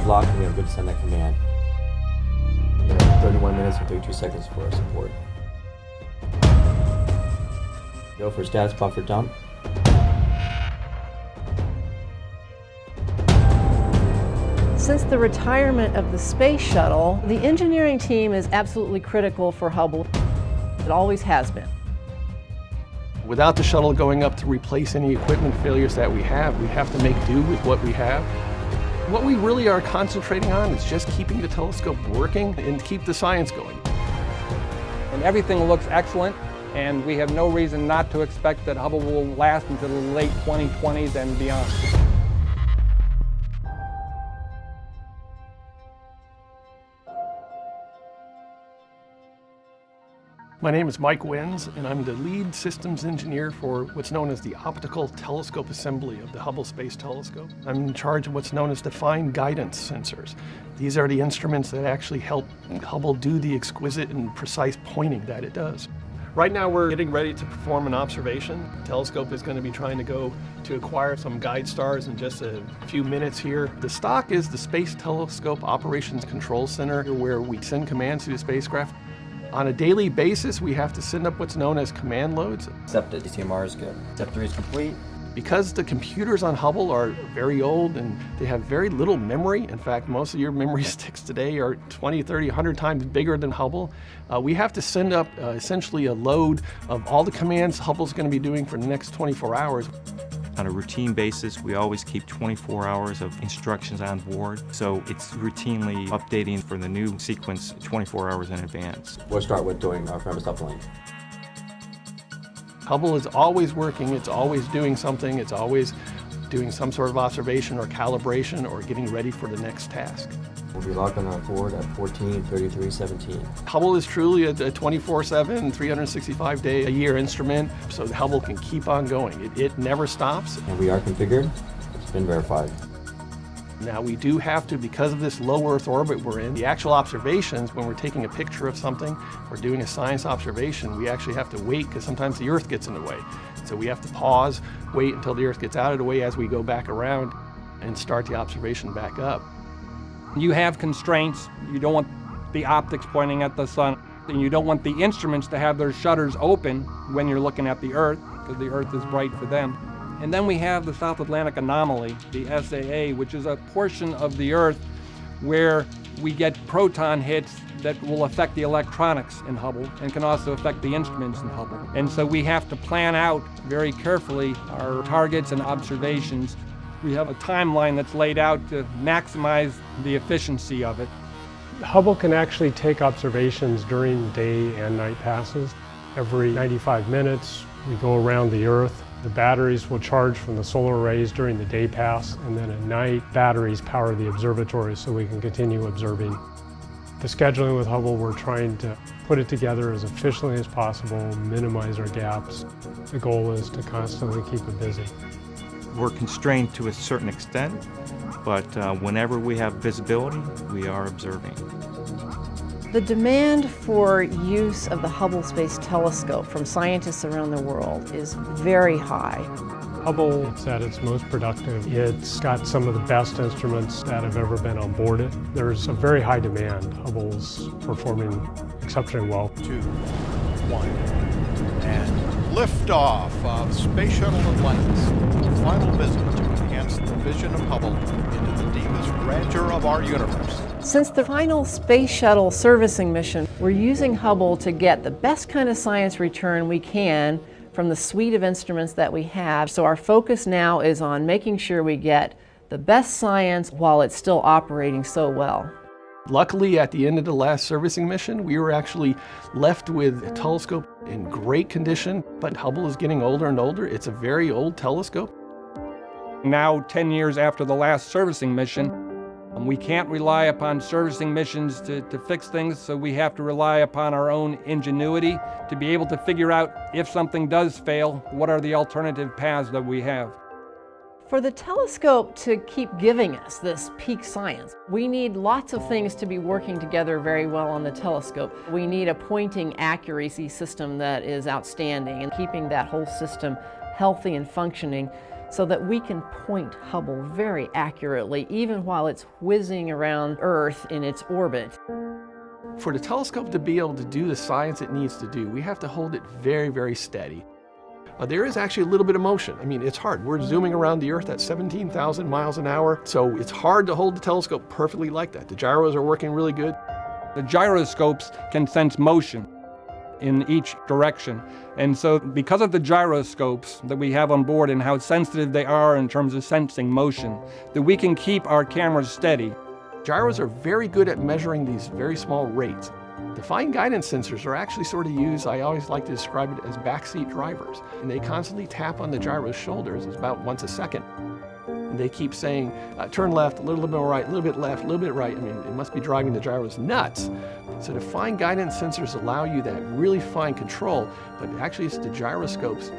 locked and we are good to send that command. We have 31 minutes and 32 seconds for our support. Go for status buffer dump. Since the retirement of the space shuttle, the engineering team is absolutely critical for Hubble. It always has been. Without the shuttle going up to replace any equipment failures that we have to make do with what we have. What we really are concentrating on is just keeping the telescope working and keep the science going. And everything looks excellent, and we have no reason not to expect that Hubble will last until the late 2020s and beyond. My name is Mike Wenz, and I'm the lead systems engineer for what's known as the Optical Telescope Assembly of the Hubble Space Telescope. I'm in charge of what's known as defined guidance sensors. These are the instruments that actually help Hubble do the exquisite and precise pointing that it does. Right now we're getting ready to perform an observation. The telescope is going to be trying to go to acquire some guide stars in just a few minutes here. The stock is the Space Telescope Operations Control Center, where we send commands to the spacecraft. On a daily basis, we have to send up what's known as command loads. Step to DTMR is good. Step 3 is complete. Because the computers on Hubble are very old and they have very little memory, in fact, most of your memory sticks today are 20, 30, 100 times bigger than Hubble, we have to send up essentially a load of all the commands Hubble's going to be doing for the next 24 hours. On a routine basis, we always keep 24 hours of instructions on board, so it's routinely updating for the new sequence 24 hours in advance. We'll start with doing our premise uplink. Hubble is always working, it's always doing something, it's always doing some sort of observation or calibration or getting ready for the next task. We'll be locked on our forward at 14:33:17. Hubble is truly a 24/7, 365-day-a-year instrument, so Hubble can keep on going. It never stops. And we are configured. It's been verified. Now we do have to, because of this low Earth orbit we're in, the actual observations, when we're taking a picture of something or doing a science observation, we actually have to wait because sometimes the Earth gets in the way. So we have to pause, wait until the Earth gets out of the way as we go back around and start the observation back up. You have constraints. You don't want the optics pointing at the sun, and you don't want the instruments to have their shutters open when you're looking at the Earth, because the Earth is bright for them. And then we have the South Atlantic Anomaly, the SAA, which is a portion of the Earth where we get proton hits that will affect the electronics in Hubble and can also affect the instruments in Hubble. And so we have to plan out very carefully our targets and observations. We have a timeline that's laid out to maximize the efficiency of it. Hubble can actually take observations during day and night passes. Every 95 minutes, we go around the Earth. The batteries will charge from the solar rays during the day pass, and then at night, batteries power the observatory so we can continue observing. The scheduling with Hubble, we're trying to put it together as efficiently as possible, minimize our gaps. The goal is to constantly keep it busy. We're constrained to a certain extent, but whenever we have visibility, we are observing. The demand for use of the Hubble Space Telescope from scientists around the world is very high. Hubble is at its most productive. It's got some of the best instruments that have ever been on board it. There's a very high demand. Hubble's performing exceptionally well. 2, 1, and liftoff of Space Shuttle Atlantis. Final visit to enhance the vision of Hubble into the deepest grandeur of our universe. Since the final Space Shuttle servicing mission, we're using Hubble to get the best kind of science return we can from the suite of instruments that we have. So our focus now is on making sure we get the best science while it's still operating so well. Luckily, at the end of the last servicing mission, we were actually left with a telescope in great condition, but Hubble is getting older and older. It's a very old telescope. Now, 10 years after the last servicing mission, we can't rely upon servicing missions to fix things, so we have to rely upon our own ingenuity to be able to figure out if something does fail, what are the alternative paths that we have. For the telescope to keep giving us this peak science, we need lots of things to be working together very well on the telescope. We need a pointing accuracy system that is outstanding, and keeping that whole system healthy and functioning so that we can point Hubble very accurately, even while it's whizzing around Earth in its orbit. For the telescope to be able to do the science it needs to do, we have to hold it very, very steady. There is actually a little bit of motion. I mean, it's hard. We're zooming around the Earth at 17,000 miles an hour, so it's hard to hold the telescope perfectly like that. The gyros are working really good. The gyroscopes can sense motion in each direction. And so because of the gyroscopes that we have on board and how sensitive they are in terms of sensing motion, that we can keep our cameras steady. Gyros are very good at measuring these very small rates. The fine guidance sensors are actually sort of used, I always like to describe it as backseat drivers. And they constantly tap on the gyro's shoulders, it's about once a second. And they keep saying, turn left, a little bit more right, a little bit left, a little bit right. I mean, it must be driving the gyros nuts. So the fine guidance sensors allow you that really fine control, but actually it's the gyroscopes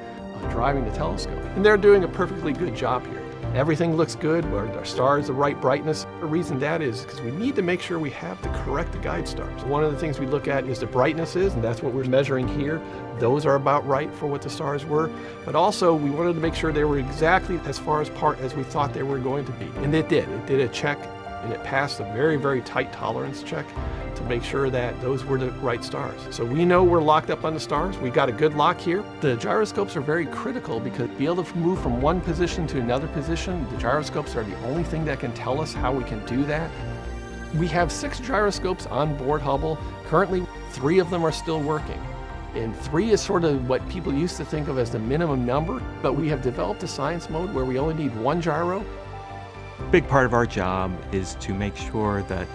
driving the telescope. And they're doing a perfectly good job here. Everything looks good, our stars the right brightness. The reason that is because we need to make sure we have the correct guide stars. One of the things we look at is the brightnesses, and that's what we're measuring here. Those are about right for what the stars were. But also, we wanted to make sure they were exactly as far apart as we thought they were going to be. And it did. It did a check, and it passed a very, very tight tolerance check to make sure that those were the right stars. So we know we're locked up on the stars. We got a good lock here. The gyroscopes are very critical because to be able to move from one position to another position, the gyroscopes are the only thing that can tell us how we can do that. We have 6 gyroscopes on board Hubble. Currently, 3 of them are still working. And 3 is sort of what people used to think of as the minimum number, but we have developed a science mode where we only need 1 gyro. A big part of our job is to make sure that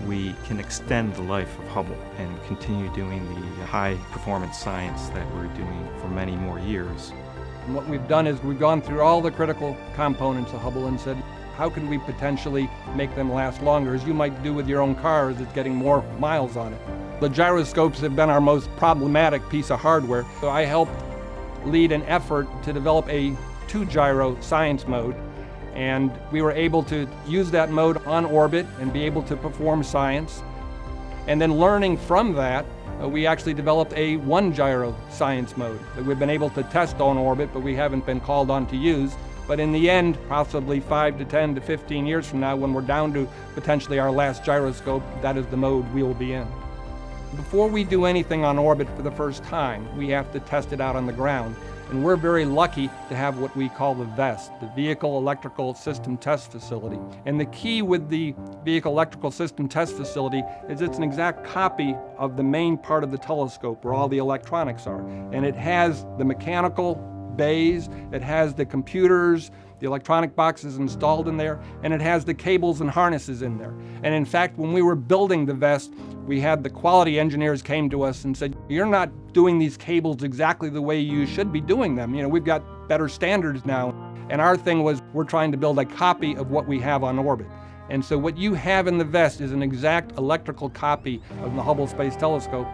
we can extend the life of Hubble and continue doing the high performance science that we're doing for many more years. And what we've done is we've gone through all the critical components of Hubble and said, how can we potentially make them last longer, as you might do with your own car as it's getting more miles on it. The gyroscopes have been our most problematic piece of hardware, so I helped lead an effort to develop a 2-gyro science mode. And we were able to use that mode on orbit and be able to perform science. And then learning from that, we actually developed a 1-gyro science mode that we've been able to test on orbit, but we haven't been called on to use. But in the end, possibly 5 to 10 to 15 years from now, when we're down to potentially our last gyroscope, that is the mode we will be in. Before we do anything on orbit for the first time, we have to test it out on the ground. And we're very lucky to have what we call the VEST, the Vehicle Electrical System Test Facility. And the key with the Vehicle Electrical System Test Facility is it's an exact copy of the main part of the telescope where all the electronics are. And it has the mechanical bays, it has the computers, the electronic boxes installed in there, and it has the cables and harnesses in there. And in fact, when we were building the VEST, we had the quality engineers came to us and said, you're not doing these cables exactly the way you should be doing them. You know, we've got better standards now. And our thing was, we're trying to build a copy of what we have on orbit. And so what you have in the VEST is an exact electrical copy of the Hubble Space Telescope.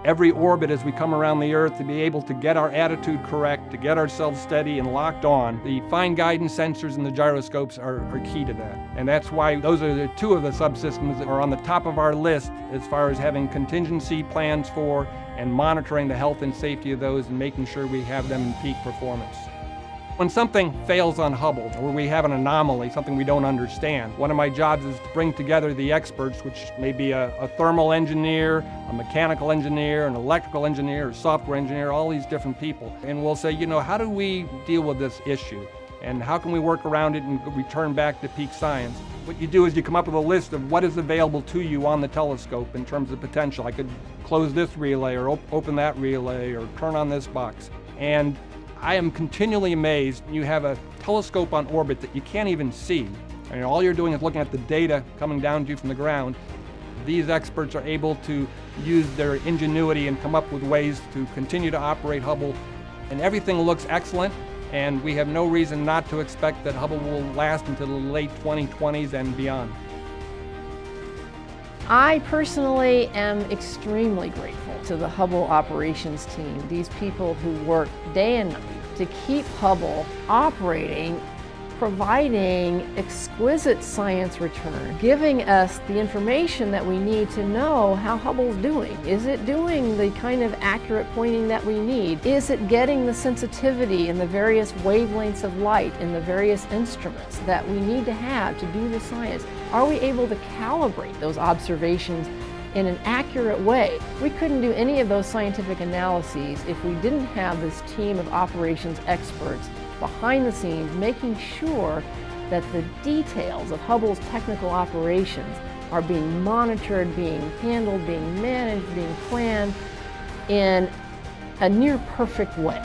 Every orbit as we come around the Earth, to be able to get our attitude correct, to get ourselves steady and locked on, the fine guidance sensors and the gyroscopes are key to that. And that's why those are the 2 of the subsystems that are on the top of our list as far as having contingency plans for and monitoring the health and safety of those and making sure we have them in peak performance. When something fails on Hubble, or we have an anomaly, something we don't understand, one of my jobs is to bring together the experts, which may be a thermal engineer, a mechanical engineer, an electrical engineer, a software engineer, all these different people. And we'll say, you know, how do we deal with this issue? And how can we work around it and return back to peak science? What you do is you come up with a list of what is available to you on the telescope in terms of potential. I could close this relay or open that relay or turn on this box. And I am continually amazed. You have a telescope on orbit that you can't even see. I mean, all you're doing is looking at the data coming down to you from the ground. These experts are able to use their ingenuity and come up with ways to continue to operate Hubble. And everything looks excellent, and we have no reason not to expect that Hubble will last until the late 2020s and beyond. I personally am extremely grateful to the Hubble operations team, these people who work day and night to keep Hubble operating providing exquisite science return, giving us the information that we need to know how Hubble's doing. Is it doing the kind of accurate pointing that we need? Is it getting the sensitivity in the various wavelengths of light in the various instruments that we need to have to do the science? Are we able to calibrate those observations in an accurate way? We couldn't do any of those scientific analyses if we didn't have this team of operations experts behind the scenes making sure that the details of Hubble's technical operations are being monitored, being handled, being managed, being planned in a near perfect way.